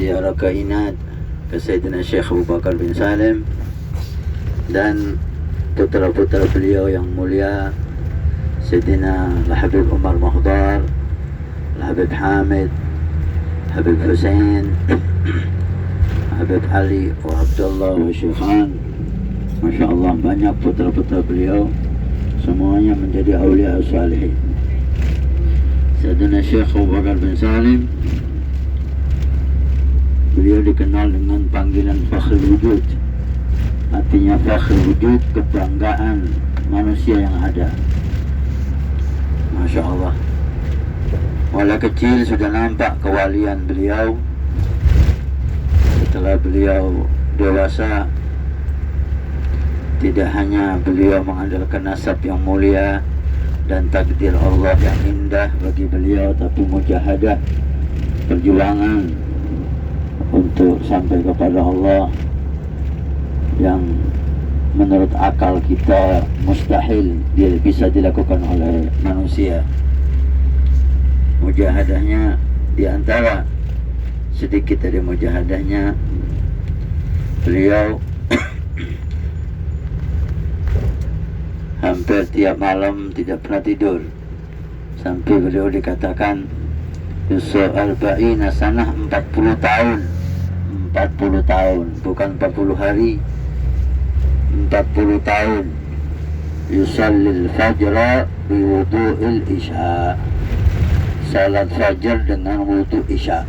ziarah kainat ke Sayyidina Syekh Abu Bakar bin Salim dan putra-putra beliau yang mulia Sayyidina Al-Habib Umar Muhdar, Al-Habib Hamid, Habib Hussein, Habib Ali wa Abdullah wa Syekhan. Masya Allah, banyak putra-putra beliau semuanya menjadi awliya salihin. Sayyidina Syekh Abu Bakar bin Salim, beliau dikenal dengan panggilan Fakhr Wujud. Artinya Fakhr Wujud, kebanggaan manusia yang ada. Masya Allah. Mulai kecil sudah nampak kewalian beliau. Setelah beliau dewasa, tidak hanya beliau mengandalkan nasab yang mulia dan takdir Allah yang indah bagi beliau, tapi mujahadah, perjuangan untuk sampai kepada Allah yang menurut akal kita mustahil dia bisa dilakukan oleh manusia. Mujahadahnya, di antara sedikit dari mujahadahnya, beliau hampir tiap malam tidak pernah tidur, sampai beliau dikatakan Yusuf Arba'ina sanah, 40 tahun, 40 tahun, bukan 40 hari, 40 tahun. Yusallil fajra biwudu'il isya, salat fajar dengan wudu isya.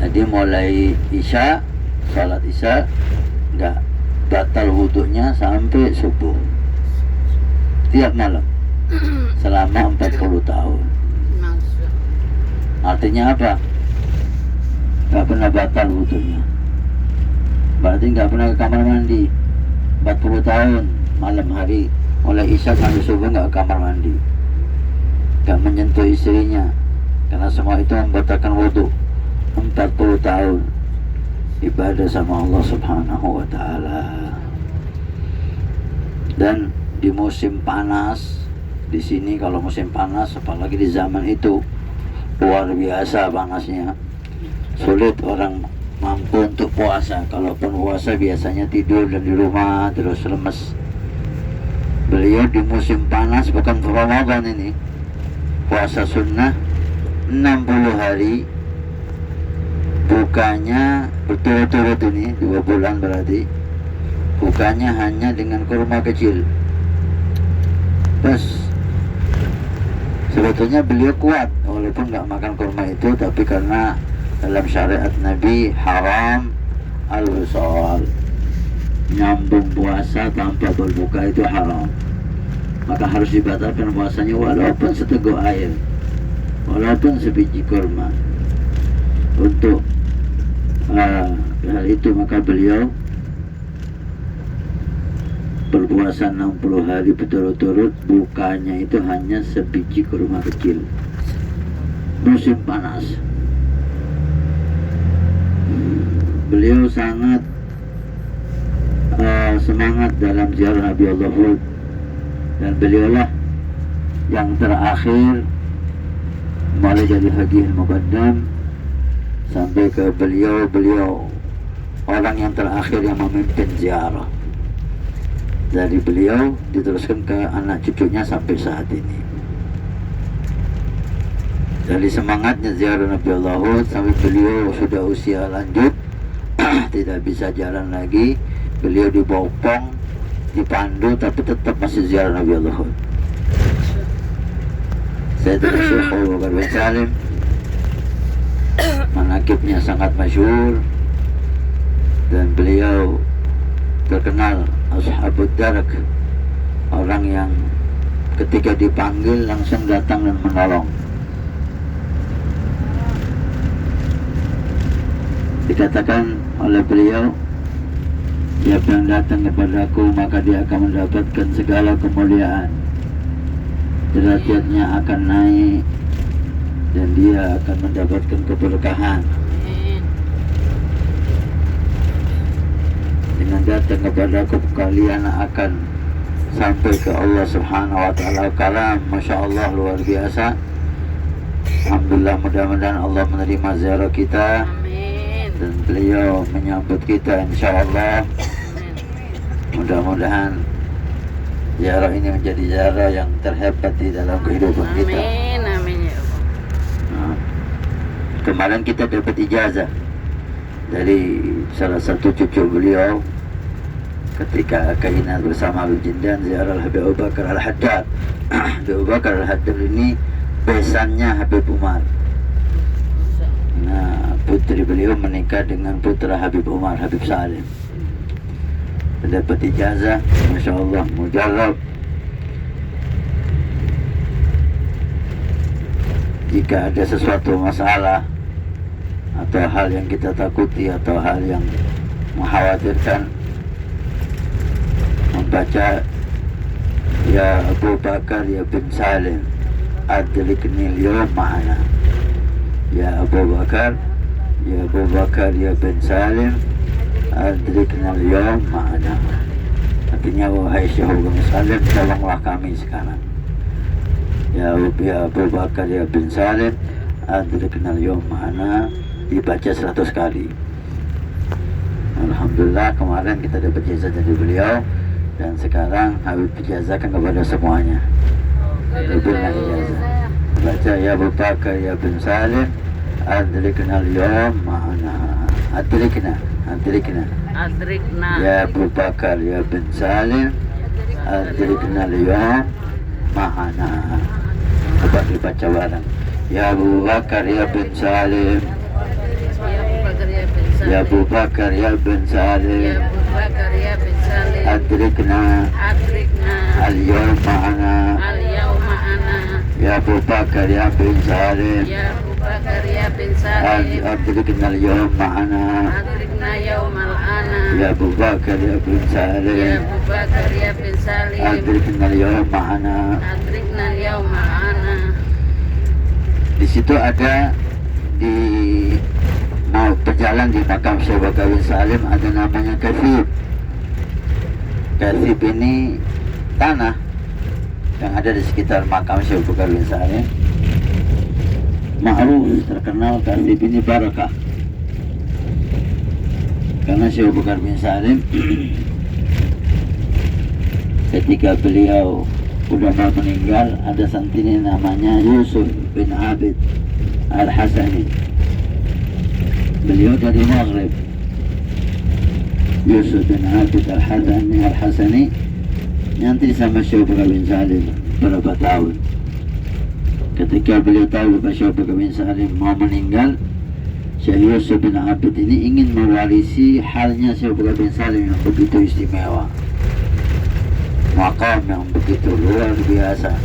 Jadi mulai isya, salat isya, enggak batal wudunya sampai subuh tiap malam selama 40 tahun. Artinya apa? Enggak pernah batal wudunya. Berarti nggak pernah ke kamar mandi 40 tahun, malam hari mulai isya sampai subuh nggak ke kamar mandi, nggak menyentuh istrinya, karena semua itu membatalkan wudhu. 40 tahun ibadah sama Allah Subhanahu wa Ta'ala. Dan di musim panas, di sini kalau musim panas, apalagi di zaman itu luar biasa panasnya, sulit orang mampu untuk puasa. Kalaupun puasa biasanya tidur dan di rumah terus lemes. Beliau di musim panas, bukan Ramadan ini, puasa sunnah 60 hari, bukanya berturut-turut ini 2 bulan, berarti bukanya hanya dengan kurma kecil. Terus sebetulnya beliau kuat walaupun nggak makan kurma itu, tapi karena dalam syariat Nabi haram al-wisal, nyambung puasa tanpa berbuka itu haram, maka harus dibatalkan puasanya walaupun seteguk air, walaupun sebiji kurma. Untuk hal itu maka beliau berpuasa 60 hari berturut-turut, bukanya itu hanya sebiji kurma kecil, musim panas. Beliau sangat semangat dalam ziarah Nabi Allah Hud, dan beliaulah yang terakhir mulai dari Haji Muqaddam sampai ke beliau orang yang terakhir yang memimpin ziarah. Dari beliau diteruskan ke anak cucunya sampai saat ini. Dari semangatnya ziarah Nabi Allah Hud sampai beliau sudah usia lanjut, tidak bisa jalan lagi, beliau dibopong, dipandu, tapi tetap masih ziarah Nabi Allah Hud. Sayyidina Syekh Abu Bakar bin Salim, manakibnya sangat masyhur, dan beliau terkenal Ashabud Darak, orang yang ketika dipanggil langsung datang dan menolong. Dikatakan oleh beliau, siapa yang datang kepadaku maka dia akan mendapatkan segala kemuliaan, derajatnya akan naik dan dia akan mendapatkan keberkahan. Dengan datang kepadaku kalian akan sampai ke Allah Subhanahu wa Ta'ala. Kalam Masya Allah luar biasa. Alhamdulillah, mudah-mudahan Allah menerima ziarah kita. Amin. Dan beliau menyambut kita insya Allah. Mudah-mudahan ziarah ini menjadi ziarah yang terhebat di dalam kehidupan kita. Amin, amin ya Allah. Nah, kemarin kita dapat ijazah dari salah satu cucu beliau ketika keinginan bersama Habib Jindan ziarah Habib Abu Bakar Al-Haddad. Habib Abu Bakar Al-Haddad ini besannya Habib Umar. Nah, putri beliau menikah dengan putra Habib Umar, Habib Salim. Dapat ijazah, Masya Allah, mujarab. Jika ada sesuatu masalah atau hal yang kita takuti atau hal yang mengkhawatirkan, membaca Ya Abu Bakar ya bin Salim adriknil yawm ma'ana. Ya Abu Bakar ya bin Salim adriknal yawm ma'ana. Artinya, wahai Syekh Abu Bakar Salim, tolonglah kami sekarang. Ya Abu Bakar ya bin Salim adriknal yawm ma'ana, dibaca 100 kali. Alhamdulillah, kemarin kita dapat ijazah dari beliau, dan sekarang Habib ijazakan kepada semuanya. Berikan ijazah. Baca Ya Abu Bakar ya bin Salim adriknal yawm ma'ana. Adrikna. Ya Abu Bakar ya bin Salim adriknal yawm ma'ana. Coba dibaca bareng. Ya Abu Bakar ya bin Salim, Ya Abu Bakar ya bin Salim adrikna al-yawm ma'ana. Ya Abu Bakar ya bin Salim adrikna al-yawm ma'ana. Ya Abu Bakar ya bin Salim adrikna al-yawm ma'ana. Di situ ada di mau berjalan di makam Syekh Abu Bakar bin Salim ada namanya Kathib. Kathib ini tanah yang ada di sekitar makam Syekh Abu Bakar bin Salim. Ma'ruf, terkenal Kathib ini barakah. Karena Syekh Abu Bakar bin Salim ketika beliau sudah mau meninggal, ada santri namanya Yusuf bin Abid Al-Hasani. Beliau dari Maghrib. Yusuf bin Abid Al-Hasani nyantri sama Syekh Abu Bakar bin Salim beberapa tahun. Ketika beliau tahu bahwa Syekh Abu Bakar bin Salim mau meninggal, Syekh Yusuf bin Abid ini ingin mewarisi halnya Syekh Abu Bakar bin Salim yang begitu istimewa, makam yang begitu luar biasa.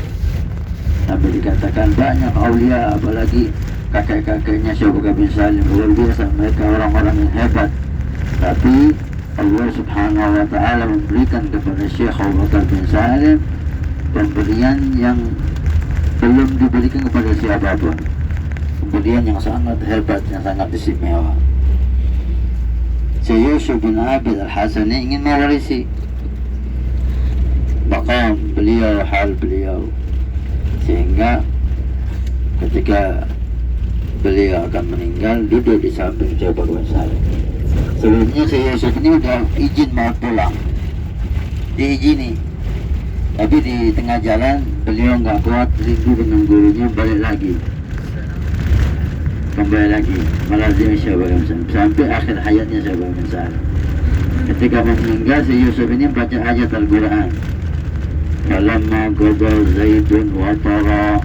Sampai dikatakan banyak aulia, apalagi kakek-kakeknya Syekh Abu Bakar bin Salim luar biasa, mereka orang-orang yang hebat. Tapi Allah Subhanahu wa ta'ala memberikan kepada Syekh Abu Bakar bin Salim pemberian yang belum diberikan kepada siapapun, pemberian yang sangat hebat, yang sangat istimewa. Syekh Yusuf bin Abid Al-Hasani ingin mewarisi makam beliau, hal beliau, sehingga ketika beliau akan meninggal duduk di samping Syekh Abu Bakar bin Salim. Sebelumnya Syekh Yusuf ini udah izin mau pulang, diizini, tapi di tengah jalan beliau nggak kuat, rindu dengan gurunya, balik lagi, kembali lagi melazimi Syekh Abu Bakar bin Salim sampai akhir hayatnya Syekh Abu Bakar bin Salim. Ketika mau meninggal, Syekh Yusuf ini baca ayat Al-Quran. Falamma qada Zaidun wa tara,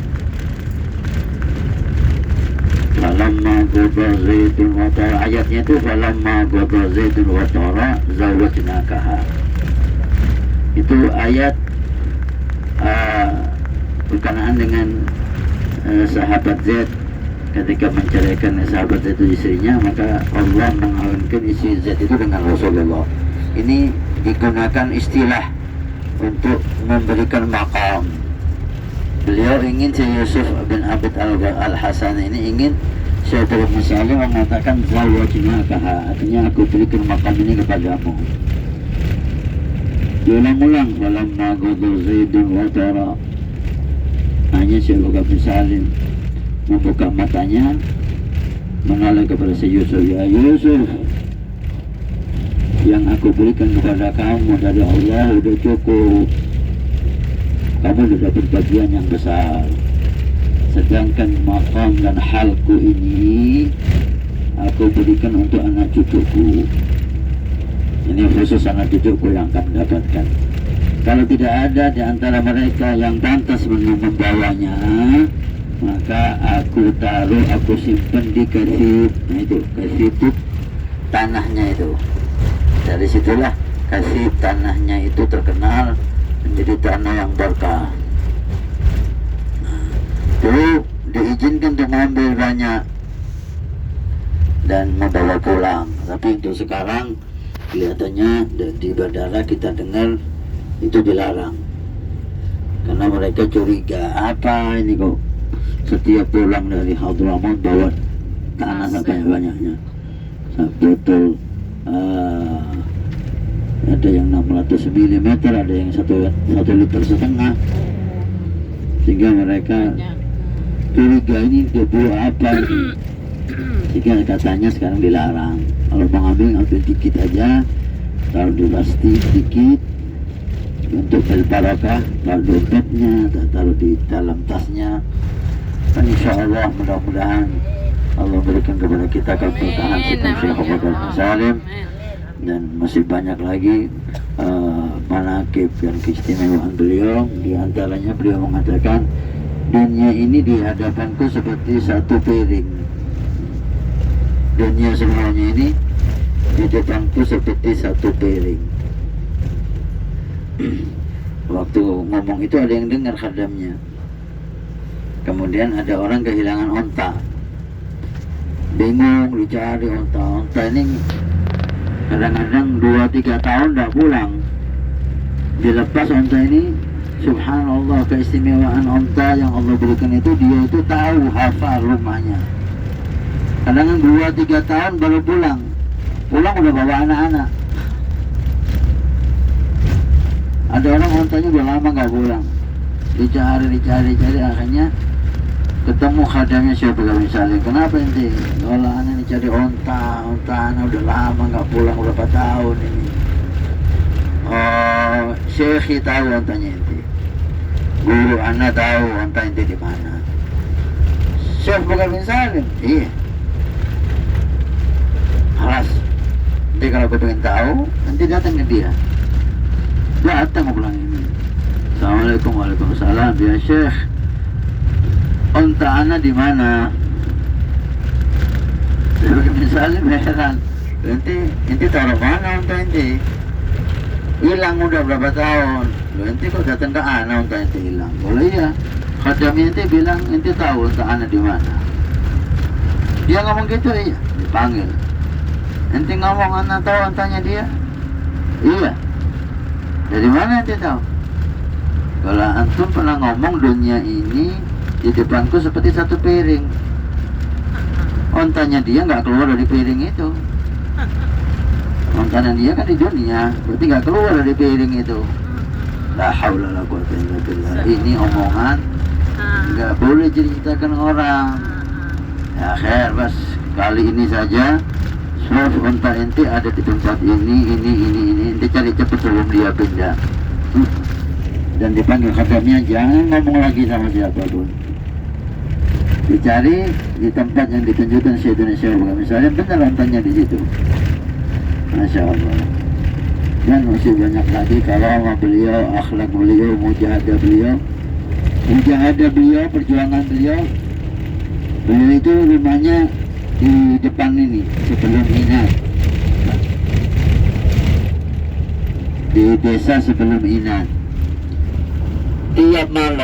falamma qada Zaidun wa tara, ayatnya itu falamma qada Zaidun wa tara zawajnakaha. Itu ayat berkenaan dengan sahabat Zaid. Ketika menceraikan sahabat itu istrinya, maka Allah mengawinkan istri Zaid itu dengan Rasulullah. Ini digunakan istilah untuk memberikan makam. Beliau ingin Syekh Yusuf bin Abid Al-Hasan ini ingin Syekh Abu Bakar bin Salim mengatakan zawajnakaha, artinya aku berikan makam ini kepadamu. Diulang-ulang, falamma qada Zaidun wa tara, hanya Syekh Abu Bakar bin Salim membuka matanya, menoleh kepada si Yusuf, ya Yusuf, yang aku berikan kepada kamu dari Allah udah cukup, kamu sudah dapat bagian yang besar, sedangkan makam dan halku ini aku berikan untuk anak cucuku. Ini khusus anak cucuku yang akan mendapatkan. Kalau tidak ada di antara mereka yang pantas membawanya, maka aku taruh, aku simpan di kasib. Nah itu, kasib itu tanahnya itu. Dari situlah kasib tanahnya itu terkenal menjadi tanah yang berkah. Dulu diizinkan untuk mengambil banyak dan membawa pulang, tapi untuk sekarang kelihatannya di bandara kita dengar itu dilarang karena mereka curiga, apa ini kok setiap pulang dari Hadramaut bawa tanah sebanyak-banyaknya, botol ada yang 600 mm, ada yang 1,5 liter, sehingga mereka curiga ini debu apa, sehingga katanya sekarang dilarang. Kalau mau ambil dikit aja, taruh di plastik dikit untuk barokah, taruh dompetnya, taruh di dalam tasnya. Dan insya Allah mudah-mudahan Allah berikan kepada kita keberkahan seperti Syekh Abu Bakar bin Salim, dan masih banyak lagi manaqib dan keistimewaan beliau. Di antaranya beliau mengatakan, dunia ini di hadapanku seperti satu piring. Dunia semuanya ini di depanku seperti satu piring. Waktu ngomong itu ada yang dengar khadamnya. Kemudian ada orang kehilangan onta, bingung dicari onta. Onta ini kadang-kadang 2-3 tahun tidak pulang. Dilepas onta ini, subhanallah, keistimewaan onta yang Allah berikan itu, dia itu tahu, hafal rumahnya. Kadang-kadang 2-3 tahun baru pulang. Pulang udah bawa anak-anak. Ada orang ontanya udah lama nggak pulang. Dicari, akhirnya ketemu khadamnya Syekh Abu Bakar bin Salim. Kenapa ente? Kalau anak ini cari onta anak udah lama nggak pulang, berapa tahun ini. Oh, Syekh tahu ontanya ente. Guru anak tahu onta ente di mana. Syekh Abu Bakar bin Salim, iya. Alas, nanti kalau aku pengen tahu, nanti datang ke dia. Datang aku bilang ini. Assalamualaikum, waalaikumsalam. Ya Syekh, onta anak di mana? Misalnya heran, ente taruh mana onta ente? Hilang udah berapa tahun? Ente kok datang ke anak onta ente hilang? Kalau iya, khadam ente bilang ente tahu onta anak di mana? Dia ngomong gitu, iya, dipanggil. Ente ngomong anak tahu ontanya dia? Iya. Dari mana ente tahu? Kalau antum pernah ngomong dunia ini di depanku seperti satu piring. Ontanya dia nggak keluar dari piring itu. Ontanya dia kan di dunia, berarti nggak keluar dari piring itu. La haula la quwwata illa billah. Ini omongan nggak boleh ceritakan orang. Ya khair, bas kali ini saja. Sof onta ente ada di tempat ini. Ente cari cepat sebelum dia pindah. Dan dipanggil khadamnya, jangan ngomong lagi sama siapapun. Dicari di tempat yang ditunjukkan Sayyidina Syekh Abu Bakar bin Salim, benar ontanya di situ. Masya Allah. Dan masih banyak lagi kalamah beliau, akhlak beliau, mujahadah beliau, perjuangan beliau. Beliau itu rumahnya di depan ini, sebelum Inan, di desa sebelum Inan. Tiap malam